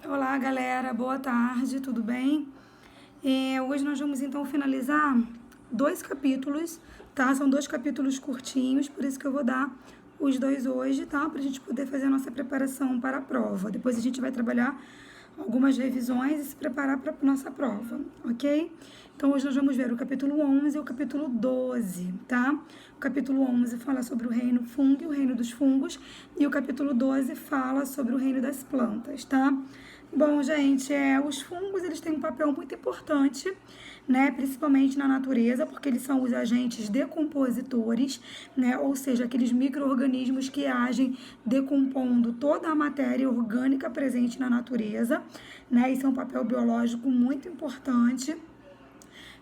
Olá, galera, boa tarde, tudo bem? Hoje nós vamos então finalizar 2 capítulos, tá? São 2 capítulos curtinhos, por isso que eu vou dar os 2 hoje, tá? Pra gente poder fazer a nossa preparação para a prova. Depois a gente vai trabalhar algumas revisões e se preparar para a nossa prova, ok? Então hoje nós vamos ver o capítulo 11 e o capítulo 12, tá? O capítulo 11 fala sobre o reino fungo, o reino dos fungos, e o capítulo 12 fala sobre o reino das plantas, tá? Bom, gente, os fungos eles têm um papel muito importante, né, principalmente na natureza, porque eles são os agentes decompositores, né, ou seja, aqueles micro-organismos que agem decompondo toda a matéria orgânica presente na natureza, né, isso é um papel biológico muito importante.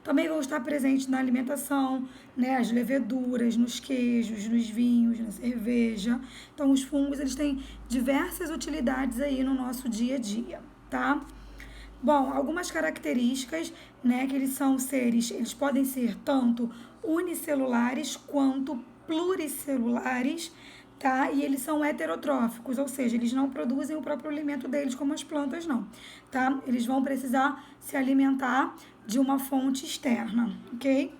Também vão estar presentes na alimentação, né, as leveduras, nos queijos, nos vinhos, na cerveja. Então, os fungos, eles têm diversas utilidades aí no nosso dia a dia, tá? Bom, algumas características, né, que eles são seres, eles podem ser tanto unicelulares quanto pluricelulares, tá? E eles são heterotróficos, ou seja, eles não produzem o próprio alimento deles como as plantas não, tá? Eles vão precisar se alimentar de uma fonte externa, ok?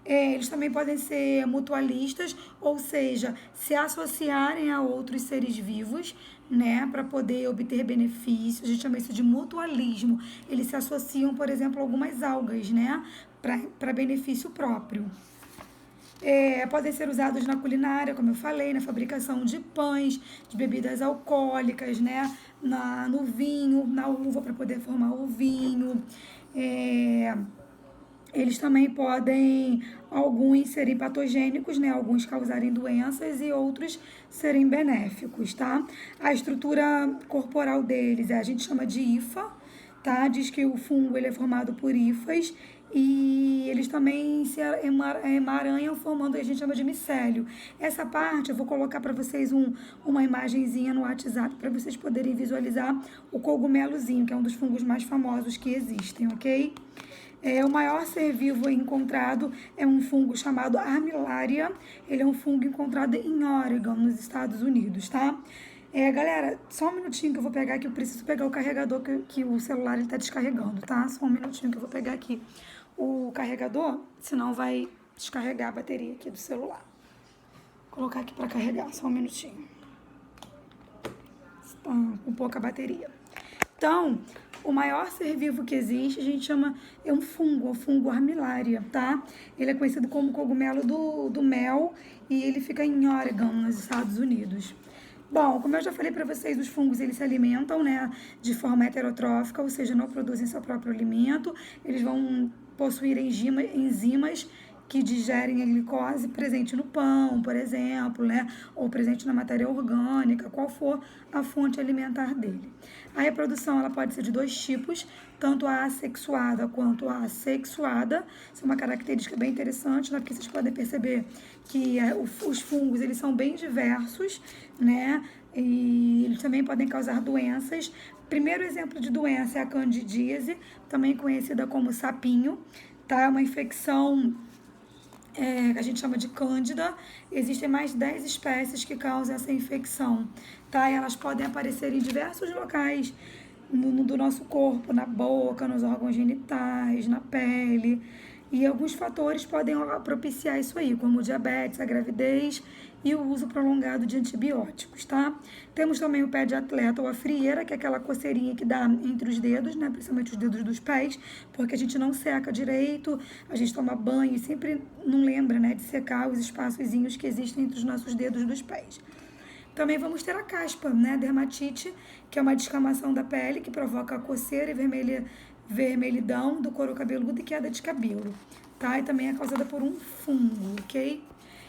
Eles também podem ser mutualistas, ou seja, se associarem a outros seres vivos, né, para poder obter benefícios. A gente chama isso de mutualismo. Eles se associam, por exemplo, a algumas algas, né, para benefício próprio. Podem ser usados na culinária, como eu falei, na fabricação de pães, de bebidas alcoólicas, né, no vinho, na uva para poder formar o vinho. Eles também podem, alguns serem patogênicos, né? Alguns causarem doenças e outros serem benéficos, tá? A estrutura corporal deles a gente chama de hifa, tá? Diz que o fungo ele é formado por hifas e eles também se emaranham formando o que a gente chama de micélio. Essa parte eu vou colocar para vocês uma imagenzinha no WhatsApp para vocês poderem visualizar o cogumelozinho, que é um dos fungos mais famosos que existem, ok? O maior ser vivo encontrado é um fungo chamado Armillaria. Ele é um fungo encontrado em Oregon, nos Estados Unidos, tá? Galera, só um minutinho que eu vou pegar aqui. Eu preciso pegar o carregador que o celular está descarregando, tá? Só um minutinho que eu vou pegar aqui o carregador, senão vai descarregar a bateria aqui do celular. Vou colocar aqui para carregar, só um minutinho. Está com pouca bateria. Então, o maior ser vivo que existe, a gente chama, é um fungo, o fungo Armillaria, tá? Ele é conhecido como cogumelo do mel e ele fica em Oregon, nos Estados Unidos. Bom, como eu já falei para vocês, os fungos eles se alimentam, né, de forma heterotrófica, ou seja, não produzem seu próprio alimento. Eles vão possuir enzimas que digerem a glicose presente no pão, por exemplo, né? Ou presente na matéria orgânica, qual for a fonte alimentar dele. A reprodução ela pode ser de 2 tipos, tanto a assexuada quanto a assexuada. Isso é uma característica bem interessante, né? Porque vocês podem perceber que os fungos eles são bem diversos, né? E eles também podem causar doenças. Primeiro exemplo de doença é a candidíase, também conhecida como sapinho, tá? É uma infecção que a gente chama de cândida. Existem mais de 10 espécies que causam essa infecção, tá? E elas podem aparecer em diversos locais do nosso corpo, na boca, nos órgãos genitais, na pele. E alguns fatores podem propiciar isso aí, como o diabetes, a gravidez e o uso prolongado de antibióticos, tá? Temos também o pé de atleta ou a frieira, que é aquela coceirinha que dá entre os dedos, né? Principalmente os dedos dos pés, porque a gente não seca direito, a gente toma banho e sempre não lembra, né, de secar os espaçozinhos que existem entre os nossos dedos dos pés. Também vamos ter a caspa, né? Dermatite, que é uma descamação da pele que provoca coceira e vermelhidão do couro cabeludo e queda de cabelo, tá? E também é causada por um fungo, ok?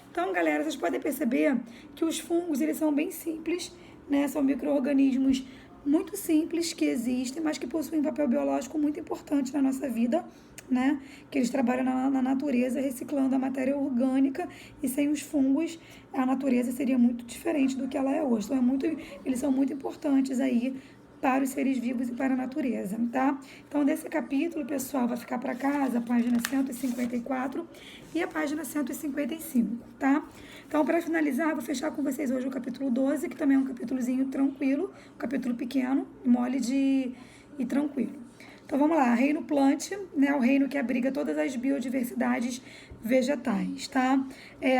Então, galera, vocês podem perceber que os fungos, eles são bem simples, né? São micro-organismos muito simples que existem, mas que possuem um papel biológico muito importante na nossa vida, né? Que eles trabalham na natureza, reciclando a matéria orgânica, e sem os fungos, a natureza seria muito diferente do que ela é hoje. Então, eles são muito importantes aí para os seres vivos e para a natureza, tá? Então, desse capítulo, pessoal, vai ficar para casa a página 154 e a página 155, tá? Então, para finalizar, vou fechar com vocês hoje o capítulo 12, que também é um capítulozinho tranquilo, um capítulo pequeno, mole e tranquilo. Então, vamos lá. Reino Plant, né, o reino que abriga todas as biodiversidades vegetais, tá?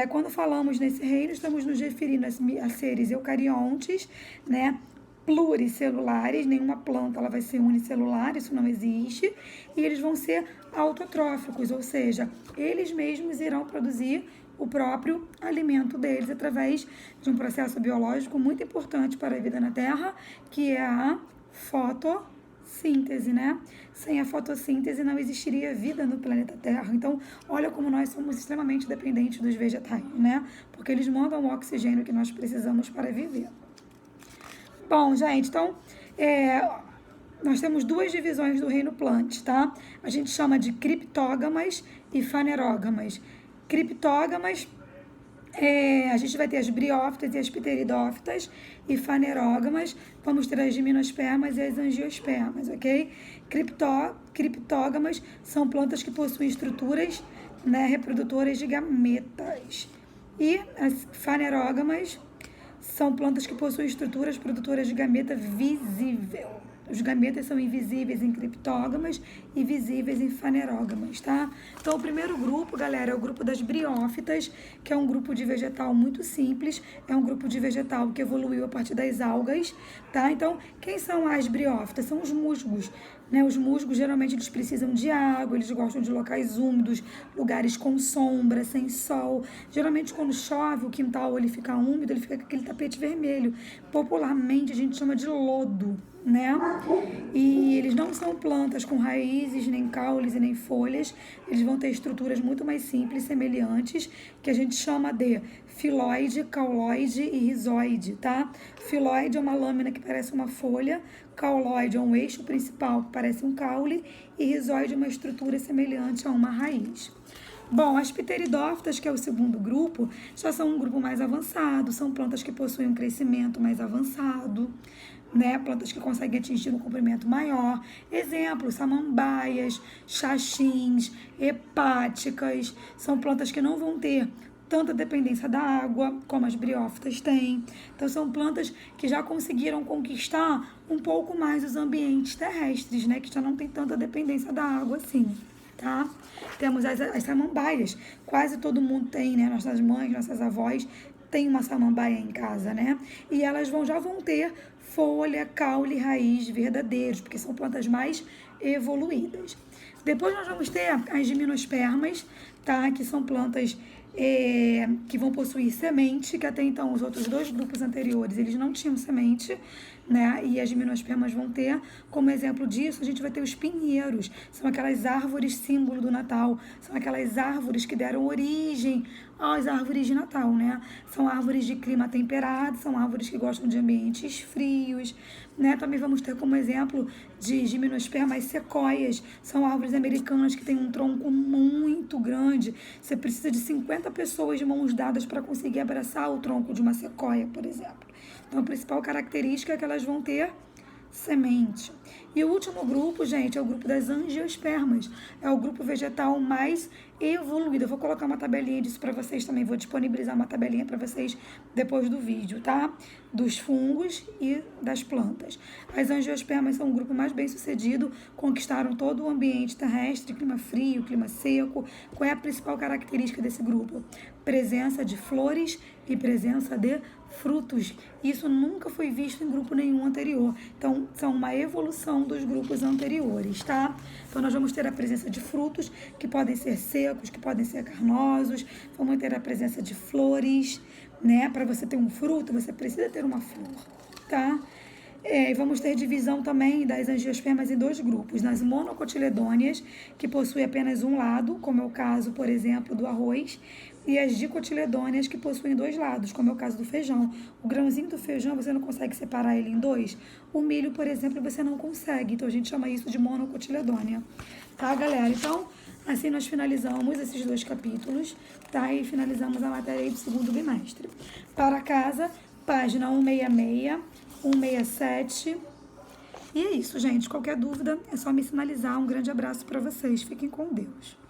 Quando falamos nesse reino, estamos nos referindo a seres eucariontes, né, pluricelulares, nenhuma planta ela vai ser unicelular, isso não existe, e eles vão ser autotróficos, ou seja, eles mesmos irão produzir o próprio alimento deles através de um processo biológico muito importante para a vida na Terra, que é a fotossíntese, né? Sem a fotossíntese não existiria vida no planeta Terra. Então, olha como nós somos extremamente dependentes dos vegetais, né? Porque eles mandam o oxigênio que nós precisamos para viver. Bom, gente, então, nós temos duas divisões do reino plant, tá? A gente chama de criptógamas e fanerógamas. Criptógamas, a gente vai ter as briófitas e as pteridófitas, e fanerógamas, vamos ter as gimnospermas e as angiospermas, ok? Criptógamas são plantas que possuem estruturas, né, reprodutoras de gametas. E as fanerógamas são plantas que possuem estruturas produtoras de gameta visível. Os gametas são invisíveis em criptógamas e visíveis em fanerógamas, tá? Então, o primeiro grupo, galera, é o grupo das briófitas, que é um grupo de vegetal muito simples, é um grupo de vegetal que evoluiu a partir das algas, tá? Então, quem são as briófitas? São os musgos, né? Os musgos, geralmente, eles precisam de água, eles gostam de locais úmidos, lugares com sombra, sem sol. Geralmente, quando chove, o quintal ele fica úmido, ele fica com aquele tapete vermelho. Popularmente, a gente chama de lodo, né? E eles não são plantas com raízes, nem caules e nem folhas. Eles vão ter estruturas muito mais simples, semelhantes, que a gente chama de filóide, cauloide e rizoide, tá? Filóide é uma lâmina que parece uma folha, cauloide é um eixo principal que parece um caule e rizoide é uma estrutura semelhante a uma raiz. Bom, as pteridófitas, que é o segundo grupo, já são um grupo mais avançado, são plantas que possuem um crescimento mais avançado, né? Plantas que conseguem atingir um comprimento maior. Exemplo, samambaias, xaxins, hepáticas, são plantas que não vão ter tanta dependência da água, como as briófitas têm. Então, são plantas que já conseguiram conquistar um pouco mais os ambientes terrestres, né? Que já não tem tanta dependência da água assim, tá? Temos as samambaias. Quase todo mundo tem, né? Nossas mães, nossas avós têm uma samambaia em casa, né? E elas já vão ter folha, caule e raiz verdadeiros, porque são plantas mais evoluídas. Depois nós vamos ter as gimnospermas, tá? Que são plantas que vão possuir semente, que até então os outros dois grupos anteriores, eles não tinham semente, né? E as gimnospermas vão ter. Como exemplo disso, a gente vai ter os pinheiros, são aquelas árvores símbolo do Natal, são aquelas árvores que deram origem às árvores de Natal, né? São árvores de clima temperado, são árvores que gostam de ambientes frios, né? Também vamos ter como exemplo de gimnospermas sequoias, são árvores americanas que têm um tronco muito grande, você precisa de 50 pessoas de mãos dadas para conseguir abraçar o tronco de uma sequoia, por exemplo. Então, a principal característica é que elas vão ter semente. E o último grupo, gente, é o grupo das angiospermas. É o grupo vegetal mais evoluído. Eu vou colocar uma tabelinha disso para vocês também. Vou disponibilizar uma tabelinha para vocês depois do vídeo, tá? Dos fungos e das plantas. As angiospermas são o grupo mais bem sucedido, conquistaram todo o ambiente terrestre, clima frio, clima seco. Qual é a principal característica desse grupo? Presença de flores e presença de frutos. Isso nunca foi visto em grupo nenhum anterior. Então, são uma evolução dos grupos anteriores, tá? Então, nós vamos ter a presença de frutos, que podem ser secos, que podem ser carnosos. Vamos ter a presença de flores, né? Para você ter um fruto, você precisa ter uma flor, tá? E vamos ter divisão também das angiospermas em dois grupos, nas monocotiledôneas, que possuem apenas um lado, como é o caso, por exemplo, do arroz, e as dicotiledôneas, que possuem dois lados, como é o caso do feijão. O grãozinho do feijão, você não consegue separar ele em dois. O milho, por exemplo, você não consegue, então a gente chama isso de monocotiledônea. Tá, galera? Então, assim nós finalizamos esses dois capítulos, tá? E finalizamos a matéria aí do segundo bimestre. Para casa, página 166, 167. E é isso, gente. Qualquer dúvida é só me sinalizar. Um grande abraço para vocês. Fiquem com Deus.